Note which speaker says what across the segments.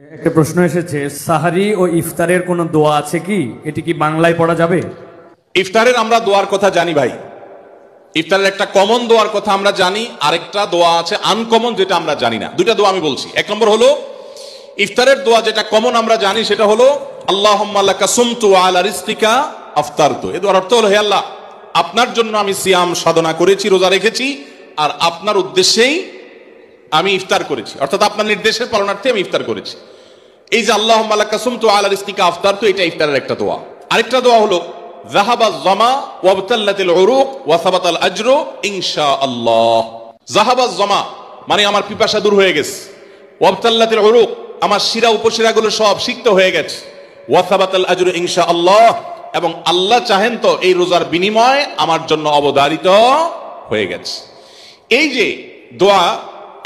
Speaker 1: একটা প্রশ্ন এসেছে, সাহারি ও ইফতারের কোনো দোয়া আছে কি? এটি কি বাংলায় পড়া যাবে?
Speaker 2: ইফতারের আমরা দোয়ার কথা জানি ভাই। ইফতারের একটা কমন দোয়ার কথা আমরা জানি, আরেকটা দোয়া আছে আনকমন, যেটা আমরা জানি না। দুইটা দোয়া আমি বলছি। এক নম্বর হলো ইফতারের দোয়া, যেটা কমন আমরা জানি, সেটা হলো আল্লাহুম্মা লাকা সুমতু ওয়া আলা রিজকিকা আফতারতু। এই দোয়ার অর্থ হলো, হে আল্লাহ, আপনার জন্য আমি সিয়াম সাধনা করেছি, রোজা রেখেছি, আর আপনার উদ্দেশ্যেই আমি ইফতার করেছি, অর্থাৎ আপনার নির্দেশের পালনার্থে আমি ইফতার করেছি। এই যে আল্লাহুম্মা লাকা সুমতু ওয়া আলা রিজকিকা আফতারতু, এটা ইফতারের একটা দোয়া। আরেকটা দোয়া হলো যাহাবাজ জামা ওয়াবতাল্লাতিল উরুক ওয়া সাবাতাল আজরু ইনশাআল্লাহ। যাহাবাজ জামা মানে আমার পিপাসা দূর হয়ে গেছে, ওয়াবতাল্লাতিল উরুক আমার শিরা উপশিরাগুলো সব সিক্ত হয়ে গেছে, ওয়া সাবাতাল আজরু ইনশাআল্লাহ এবং আল্লাহ চাহেন তো এই রোজার বিনিময় আমার জন্য অবধারিত হয়ে গেছে। এই যে দোয়া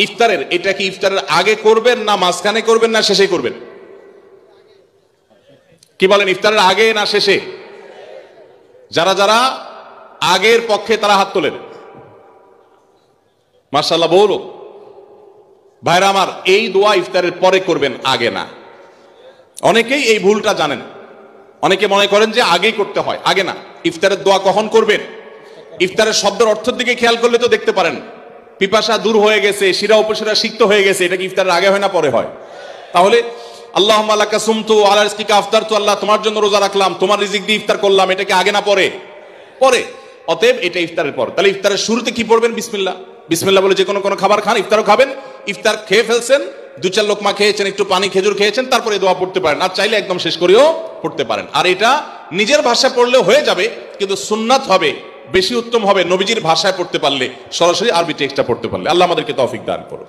Speaker 2: ইফতারের, এটা কি ইফতারের আগে করবেন না মাঝখানে করবেন না শেষে করবেন? কি বলেন, ইফতারের আগে না শেষে? যারা যারা আগের পক্ষে তারা হাত তোলেন। মাশাআল্লাহ, বলো ভাইরা আমার, এই দোয়া ইফতারের পরে করবেন, আগে না। অনেকেই এই ভুলটা জানেন, অনেকে মনে করেন যে আগেই করতে হয়, আগে না। ইফতারের দোয়া কখন করবেন? ইফতারের শব্দের অর্থের দিকে খেয়াল করলে তো দেখতে পারেন, পিপাসা দূর হয়ে গেছে, শিরা উপশিরা সিক্ত হয়ে গেছে, এটা কি ইফতারের আগে হয় না পরে হয়? তাহলে আল্লাহুম্মা লাকা সুমতু ওয়া আলা রিজকিকা আফতারতু, আল্লাহ তোমার জন্য রোজা রাখলাম, তোমার রিজিক দিয়ে ইফতার করলাম, এটা কি আগে না পরে? পরে। অতএব এটা ইফতারের পর। তাহলে ইফতারের শুরুতে কি পড়বেন? বিসমিল্লাহ। বিসমিল্লাহ বলে যে কোনো খাবার খান, ইফতারও খাবেন। ইফতার খেয়ে ফেলছেন, দু চার লোকমা খেয়েছেন, একটু পানি খেজুর খেয়েছেন, তারপরে দোয়া পড়তে পারেন। আর চাইলে একদম শেষ করেও পড়তে পারেন। আর এটা নিজের ভাষায় পড়লে হয়ে যাবে, কিন্তু সুন্নাত হবে, বেশি উত্তম হবে নবীজির ভাষায় পড়তে পারলে, সরাসরি আরবি টেক্সটটা পড়তে পারলে। আল্লাহ আমাদেরকে তৌফিক দান করুন।